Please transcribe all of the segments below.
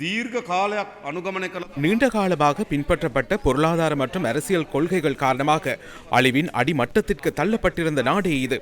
දීර්ඝ කාලයක් අනුගමනය කළ நீண்ட காலமாக பின்பற்றப்பட்ட பொருளாதார மற்றும் அரசியல் கொள்கைகள் காரணமாக அழிவின் அடிமட்டத்திற்கு தள்ளப்பட்டிருந்த நாடே இது.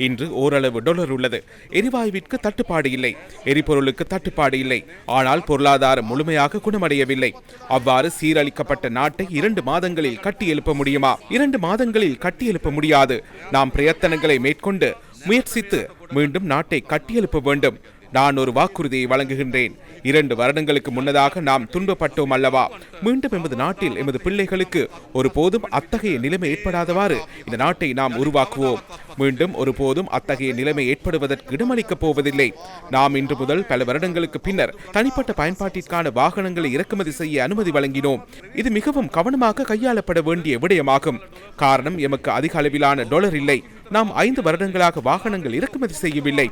இன்று ஓரளவு டொலர் உள்ளது. எரிவாயுவிற்கு தட்டுப்பாடு இல்லை, எரிபொருளுக்கு தட்டுப்பாடு இல்லை. ஆனால் பொருளாதாரம் முழுமையாக குணமடையவில்லை. அவ்வாறு சீரழிக்கப்பட்ட நாட்டை 2 மாதங்களில் கட்டியெழுப்ப முடியுமா? 2 மாதங்களில் கட்டியெழுப்ப முடியாது. நாம் பிரயத்தனங்களை மேற்கொண்டு முயற்சித்து மீண்டும் நாட்டை கட்டியெழுப்ப வேண்டும். நான் ஒரு வாக்குறுதியை வழங்குகின்றேன். 2 வருடங்களுக்கு முன்னதாக நாம் துன்பப்பட்டோம் அல்லவா? மீண்டும் எமது நாட்டில் எமது பிள்ளைகளுக்கு ஒருபோதும் அத்தகைய நிலைமை ஏற்படாதவாறு இந்த நாட்டை நாம் உருவாக்குவோம். மீண்டும் ஒருபோதும் அத்தகைய நிலைமை ஏற்படுவதற்கு இடமளிக்கப் போவதில்லை. நாம் இன்று முதல் பல வருடங்களுக்கு பின்னர் தனிப்பட்ட பயன்பாட்டிற்கான வாகனங்களை இறக்குமதி செய்ய அனுமதி வழங்கினோம். இது மிகவும் கவனமாக கையாளப்பட வேண்டிய விடயமாகும். காரணம், எமக்கு அதிக அளவிலான டொலர் இல்லை. நாம் 5 வருடங்களாக வாகனங்கள் இறக்குமதி செய்யவில்லை.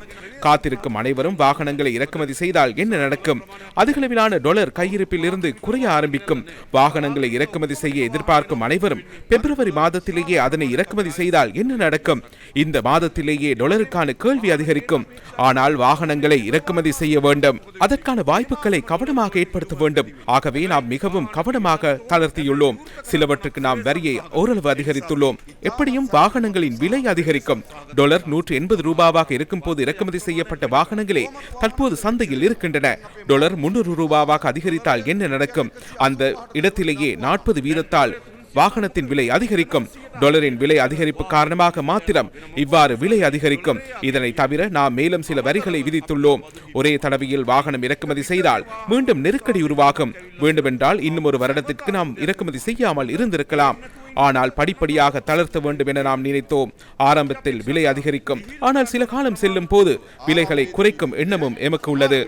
காத்திருக்கும் அனைவரும் வாகனங்களை இறக்குமதி செய்தால் என்ன நடக்கும்? அதிகளவிலான டொலர் கையிருப்பில் இருந்து குறைய ஆரம்பிக்கும். வாகனங்களை இறக்குமதி செய்ய எதிர்பார்க்கும் அனைவரும் பிப்ரவரி மாதத்திலேயே அதனை இறக்குமதி செய்தால் என்ன நடக்கும்? இந்த மாதத்திலேயே டொலருக்கான கேள்வி அதிகரிக்கும். ஆனால் வாகனங்களை இறக்குமதி செய்ய வேண்டும். அதற்கான வாய்ப்புகளை கவனமாக ஏற்படுத்த வேண்டும். ஆகவே நாம் மிகவும் கவனமாக தளர்த்தியுள்ளோம். சிலவற்றுக்கு நாம் வரியை ஓரளவு அதிகரித்துள்ளோம். எப்படியும் வாகனங்களின் விலை அதிகரிக்கும். டாலர் 180 ரூபாவாக இருக்கும் போது இறக்குமதி செய்யப்பட்ட வாகனங்களே தற்போது சந்தையில் இருக்கின்றன. டாலர் 300 ரூபாவாக அதிகரித்தால் என்ன நடக்கும்? அந்த இடத்திலேயே 40 வீதத்தால் வாகனத்தின் விலை அதிகரிக்கும். டாலரின் விலை அதிகரிப்பு காரணமாக மாத்திரம் இவ்வாறு விலை அதிகரிக்கும். இதனை தவிர நாம் மேலும் சில வரிகளை விதித்துள்ளோம். ஒரே தடவையில் வாகனம் இறக்குமதி செய்தால் மீண்டும் நெருக்கடி உருவாகும். வேண்டுமென்றால் இன்னும் ஒரு வருடத்திற்கு நாம் இறக்குமதி செய்யாமல் இருந்திருக்கலாம். ஆனால் படிப்படியாக தளர்த்த வேண்டும் என நாம் நினைத்தோம். ஆரம்பத்தில் விலை அதிகரிக்கும், ஆனால் சில காலம் செல்லும் போது விலைகளை குறைக்கும் எண்ணமும் எமக்கு உள்ளது.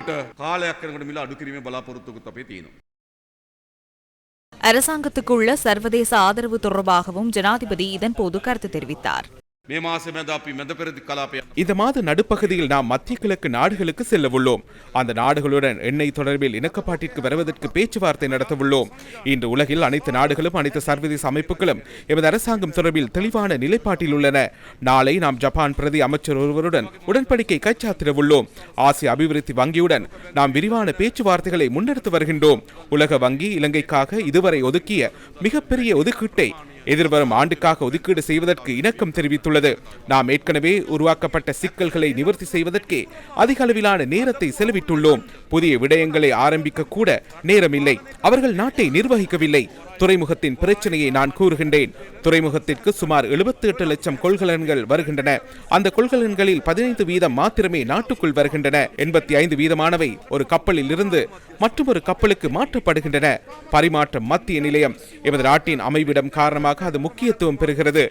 அரசாங்கத்துக்குள்ள சர்வதேச ஆதரவு தொடர்பாகவும் ஜனாதிபதி இதன்போது கருத்து தெரிவித்தார். இந்த மாத நடுப்பகுதியில் நாம் மத்திய கிழக்கு நாடுகளுக்கு செல்ல உள்ளோம். அந்த நாடுகளுடன் எண்ணெய் தொடர்பில் இணக்கப்பாட்டிற்கு வருவதற்கு பேச்சுவார்த்தை நடத்த உள்ளோம். இன்று உலகில் அனைத்து நாடுகளும் அனைத்து சர்வதேச அமைப்புகளும் எமது அரசாங்கம் தொடர்பில் தெளிவான நிலைப்பாட்டில் உள்ளன. நாளை நாம் ஜப்பான் பிரதி அமைச்சர் ஒருவருடன் உடன்படிக்கை கைச்சாத்திட உள்ளோம். ஆசிய அபிவிருத்தி வங்கியுடன் நாம் விரிவான பேச்சுவார்த்தைகளை முன்னெடுத்து வருகின்றோம். உலக வங்கி இலங்கைக்காக இதுவரை ஒதுக்கிய மிகப்பெரிய ஒதுக்கீட்டை எதிர்வரும் ஆண்டுக்காக ஒதுக்கீடு செய்வதற்கு இணக்கம் தெரிவித்துள்ளது. நாம் ஏற்கனவே உருவாக்கப்பட்ட சிக்கல்களை நிவர்த்தி செய்வதற்கே அதிக அளவிலான நேரத்தை செலவிட்டுள்ளோம். புதிய விடயங்களை ஆரம்பிக்க கூட நேரமில்லை. அவர்கள் நாட்டை நிர்வகிக்கவில்லை. துறைமுகத்தின் பிரச்சனையை நான் கூறுகின்றேன். துறைமுகத்திற்கு சுமார் 78 லட்சம் கொள்கலன்கள் வருகின்றன. அந்த கொள்கலன்களில் 15 வீதம் மாத்திரமே நாட்டுக்குள் வருகின்றன. 85 வீதமானவை ஒரு கப்பலில் இருந்து மற்றொரு கப்பலுக்கு மாற்றப்படுகின்றன. பரிமாற்றம் மத்திய நிலையம் எமது நாட்டின் அமைவிடம் காரணமாக அது முக்கியத்துவம் பெறுகிறது.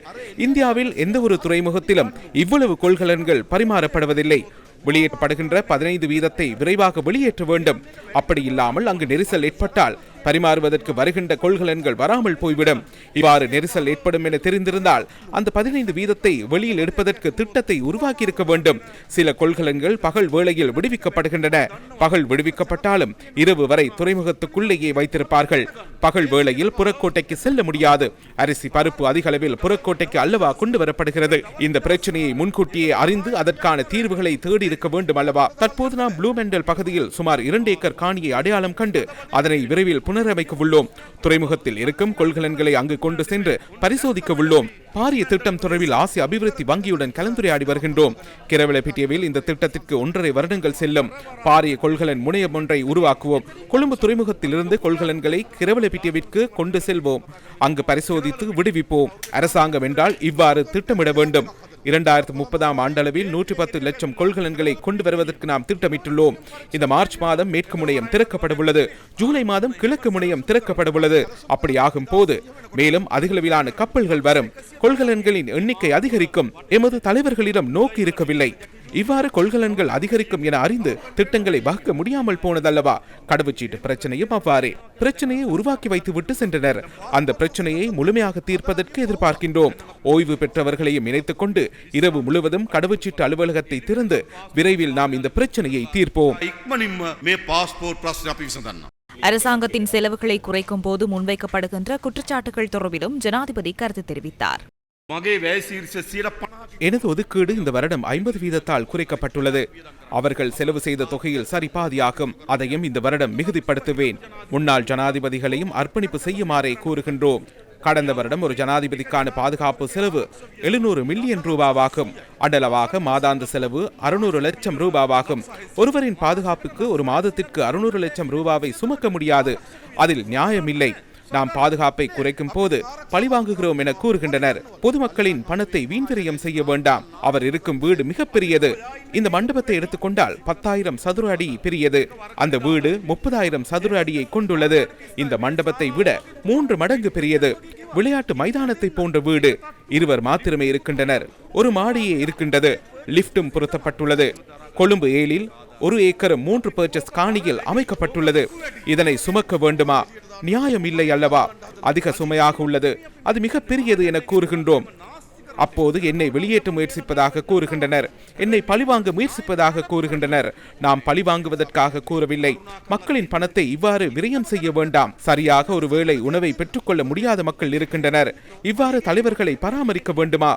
இந்தியாவில் எந்த ஒரு துறைமுகத்திலும் இவ்வளவு கொள்கலன்கள் பரிமாறப்படுவதில்லை. வெளியேற்றப்படுகின்ற 15 வீதத்தை விரைவாக வெளியேற்ற வேண்டும். அப்படி இல்லாமல் அங்கு நெரிசல் ஏற்பட்டால் பரிமாறுவதற்கு வருகின்ற கொள்கலன்கள் வராமல் போய்விடும். இவ்வாறு நெரிசல் ஏற்படும் என தெரிந்திருந்தால் அந்த 15 வீதத்தை வெளியில் எடுப்பதற்கு திட்டத்தை உருவாக்கி இருக்க வேண்டும். சில கொள்கலன்கள் பகல் வேளையில் விடுவிக்கப்படுகின்றன. பகல் விடுவிக்கப்பட்டாலும் இரவு வரை துறைமுகத்துக்குள்ளேயே வைத்திருப்பார்கள். பகல் வேளையில் புறக்கோட்டைக்கு செல்ல முடியாது. அரிசி பருப்பு அதிக அளவில் புறக்கோட்டைக்கு அல்லவா கொண்டு வரப்படுகிறது. இந்த பிரச்சனையை முன்கூட்டியே அறிந்து அதற்கான தீர்வுகளை தேடி இருக்க வேண்டும் அல்லவா? தற்போது நாம் ப்ளூ மெண்டல் பகுதியில் சுமார் 2 ஏக்கர் காணியை அடையாளம் கண்டு அதனை விரைவில் புனரமைக்க உள்ளோம். துறைமுகத்தில் இருக்கும் கொள்கலன்களை அங்கு கொண்டு சென்று பரிசோதிக்க உள்ளோம். பாரிய திட்டம் தொடர்பில் ஆசிய அபிவிருத்தி வங்கியுடன் கலந்துரையாடி வருகின்றோம். கிரவலப்பிட்டியவில் இந்த திட்டத்திற்கு 1.5 வருடங்கள் செல்லும். பாரிய கொள்கலன் முனையம் ஒன்றை உருவாக்குவோம். கொழும்பு துறைமுகத்தில் இருந்து கொள்கலன்களை கிரவலப்பிட்டியவிற்கு கொண்டு செல்வோம். அங்கு பரிசோதித்து விடுவிப்போம். அரசாங்கம் என்றால் இவ்வாறு திட்டமிட வேண்டும். 2030 ஆண்டளவில் 110 லட்சம் கொள்கலன்களை கொண்டு வருவதற்கு நாம் திட்டமிட்டுள்ளோம். இந்த மார்ச் மாதம் மேற்கு முனையம் திறக்கப்பட உள்ளது. ஜூலை மாதம் கிழக்கு முனையம் திறக்கப்பட உள்ளது. அப்படி ஆகும் போது மேலும் அதிகளவிலான கப்பல்கள் வரும். கொள்கலன்களின் எண்ணிக்கை அதிகரிக்கும். எமது தலைவர்களிடம் நோக்கி இருக்கவில்லை. இவ்வாறு கொள்கலன்கள் அதிகரிக்கும் என அறிந்து திட்டங்களை வகுக்க முடியாமல் போனதல்லவா? கடவுச்சீட்டு பிரச்சனையும் அவ்வாறே பிரச்சனையை உருவாக்கி வைத்து விட்டு சென்றனர். அந்த பிரச்சனையை முழுமையாக தீர்ப்பதற்கு எதிர்பார்க்கின்றோம். ஓய்வு பெற்றவர்களையும் இணைத்துக் கொண்டு இரவு முழுவதும் கடவுச்சீட்டு அலுவலகத்தை திறந்து விரைவில் நாம் இந்த பிரச்சனையை தீர்ப்போம். அரசாங்கத்தின் செலவுகளை குறைக்கும் போது முன்வைக்கப்படுகின்ற குற்றச்சாட்டுகள் தொடர்பிலும் ஜனாதிபதி கருத்து தெரிவித்தார். මගේ වැය ශීර්ෂ 50 எனது ஒதுக்கீடு இந்த வருடம் 50% குறைக்கப்பட்டுள்ளது. அவர்கள் செலவு செய்த தொகையில் சரி பாதியாகும். அதையும் இந்த வருடம் மிகுதிப்படுத்துவேன். முன்னாள் ஜனாதிபதிகளையும் அர்ப்பணிப்பு செய்யுமாறே கூறுகின்றோம். கடந்த வருடம் ஒரு ஜனாதிபதிக்கான பாதுகாப்பு செலவு 700 மில்லியன் ரூபாவாகும். அடலவாக மாதாந்த செலவு 600 லட்சம் ரூபாவாகும். ஒருவரின் பாதுகாப்புக்கு ஒரு மாதத்திற்கு 600 லட்சம் ரூபாவை சுமக்க முடியாது. அதில் நியாயமில்லை. நாம் பாதுகாப்பை குறைக்கும் போது பழிவாங்குகிறோம் என கூறுகின்றனர். பொதுமக்களின் பணத்தை வீண்விரயம் செய்ய வேண்டாம். அவர் இருக்கும் வீடு மிகப்பெரியது. இந்த மண்டபத்தை எடுத்துக்கொண்டால் 10,000 சதுர அடி பெரியது. அந்த வீடு 30,000 சதுர அடியை கொண்டுள்ளது. இந்த மண்டபத்தை விட 3 மடங்கு பெரியது. விளையாட்டு மைதானத்தை போன்ற வீடு. இருவர் மாத்திரமே இருக்கின்றனர். ஒரு மாடியே இருக்கின்றது. லிப்டும் பொருத்தப்பட்டுள்ளது. கொழும்பு 7 1 ஏக்கர் 3 பர்ச்சஸ் காணியில் அமைக்கப்பட்டுள்ளது. இதனை சுமக்க வேண்டுமா? நியாயம் இல்லை அல்லவா? அதிக சுமையாக உள்ளது. அது மிக பெரியது என கூறுகின்றோம். அப்போது என்னை வெளியேற்ற முயற்சிப்பதாக கூறுகின்றனர். என்னை பழிவாங்க முயற்சிப்பதாக கூறுகின்றனர். நாம் பழிவாங்குவதற்காக கூறவில்லை. மக்களின் பணத்தை இவ்வாறு விரயம் செய்ய வேண்டாம். சரியாக ஒரு வேளை உணவை பெற்றுக்கொள்ள முடியாத மக்கள் இருக்கின்றனர். இவ்வாறு தலைவர்களை பராமரிக்க வேண்டுமா?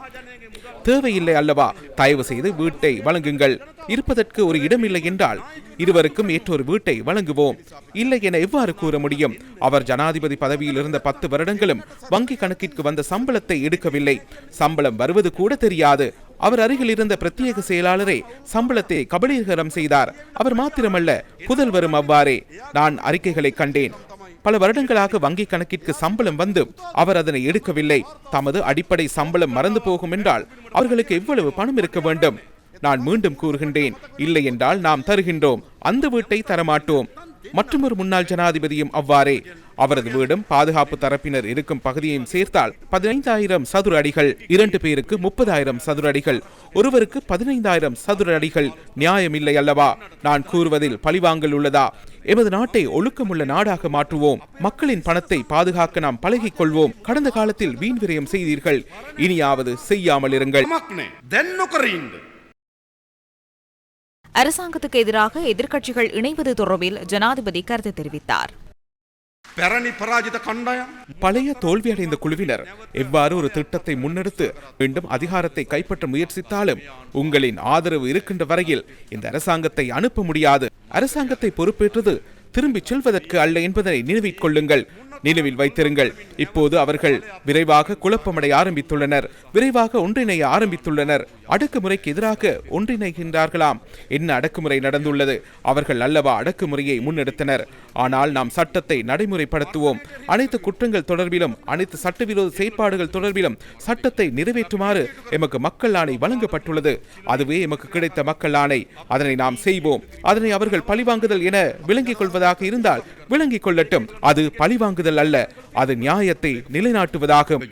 தேவையில்லை அல்லவா? தயவு செய்து வீட்டை வழங்குங்கள். இருப்பதற்கு ஒரு இடமில்லை என்றால் இருவருக்கும் ஏற்றொரு வீட்டை வழங்குவோம். இல்லை என எவ்வாறு கூற முடியும்? அவர் ஜனாதிபதி பதவியில் இருந்த 10 வருடங்களும் வங்கி கணக்கிற்கு வந்த சம்பளத்தை எடுக்கவில்லை. சம்பளம் வருவது கூட தெரியாது. அவர் அருகில் இருந்த பிரத்யேக செயலாளரே சம்பளத்தை கபலீகரம் செய்தார். அவர் மாத்திரமல்ல, புதல்வரும் அவ்வாறே. நான் அறிக்கைகளை கண்டேன். பல வருடங்களாக வங்கி கணக்கிற்கு சம்பளம் வந்து அவர் அதனை எடுக்கவில்லை. தமது அடிப்படை சம்பளம் மறந்து போகும் என்றால் அவர்களுக்கு எவ்வளவு பணம் இருக்க வேண்டும்? நான் மீண்டும் கூறுகின்றேன், இல்லை என்றால் நாம் தருகின்றோம். அந்த வீட்டை தரமாட்டோம். மற்றொரு முன்னாள் ஜனாதிபதியும் அவ்வாறே. அவரது வீடும் பாதுகாப்பு தரப்பினர் இருக்கும் பகுதியையும் சேர்த்தால் 15,000 சதுர அடிகள். 2 பேருக்கு 30,000 சதுர அடிகள். ஒருவருக்கு 15,000 சதுர அடிகள். நியாயமில்லை அல்லவா? நான் கூறுவதில் பழிவாங்கல் உள்ளதா? எமது நாட்டை ஒழுக்கமுள்ள நாடாக மாற்றுவோம். மக்களின் பணத்தை பாதுகாக்க நாம் பழகிக் கொள்வோம். கடந்த காலத்தில் வீண் விரயம் செய்தீர்கள். இனியாவது செய்யாமல் இருங்கள். அரசாங்கத்துக்கு எதிராக எதிர்க்கட்சிகள் இணைவது தொடர்பில் ஜனாதிபதி கருத்து தெரிவித்தார். பழைய தோல்வியடைந்த குழுவினர் எவ்வாறு ஒரு திட்டத்தை முன்னெடுத்து மீண்டும் அதிகாரத்தை கைப்பற்ற முயற்சித்தாலும் உங்களின் ஆதரவு இருக்கின்ற வரையில் இந்த அரசாங்கத்தை அனுப்ப முடியாது. அரசாங்கத்தை பொறுப்பேற்றது திரும்பிச் செல்வதற்கு அல்ல என்பதனை நினைவில் கொள்ளுங்கள். நினைவில் வைத்திருங்கள். இப்போது அவர்கள் விரைவாக குழப்பமடைய ஆரம்பித்துள்ளனர். விரைவாக ஒன்றிணைய ஆரம்பித்துள்ளனர். அடக்குமுறைக்கு எதிராக ஒன்றிணைகின்றார்களாம். என்ன அடக்குமுறை நடந்துள்ளது? அவர்கள் அல்லவா அடக்குமுறையை முன்னெடுத்தனர். ஆனால் நாம் சட்டத்தை நடைமுறைப்படுத்துவோம். அனைத்து குற்றங்கள் தொடர்பிலும், அனைத்து சட்டவிரோத செயற்பாடுகள் தொடர்பிலும் சட்டத்தை நிறைவேற்றுமாறு எமக்கு மக்கள் ஆணை வழங்கப்பட்டுள்ளது. அதுவே எமக்கு கிடைத்த மக்கள் ஆணை. அதனை நாம் செய்வோம். அதனை அவர்கள் பழிவாங்குதல் என விளங்கிக் கொள்வதாக இருந்தால் விளங்கிக் கொள்ளட்டும். அது பழிவாங்குதல் அல்ல, அது நியாயத்தை நிலைநாட்டுவதாகும்.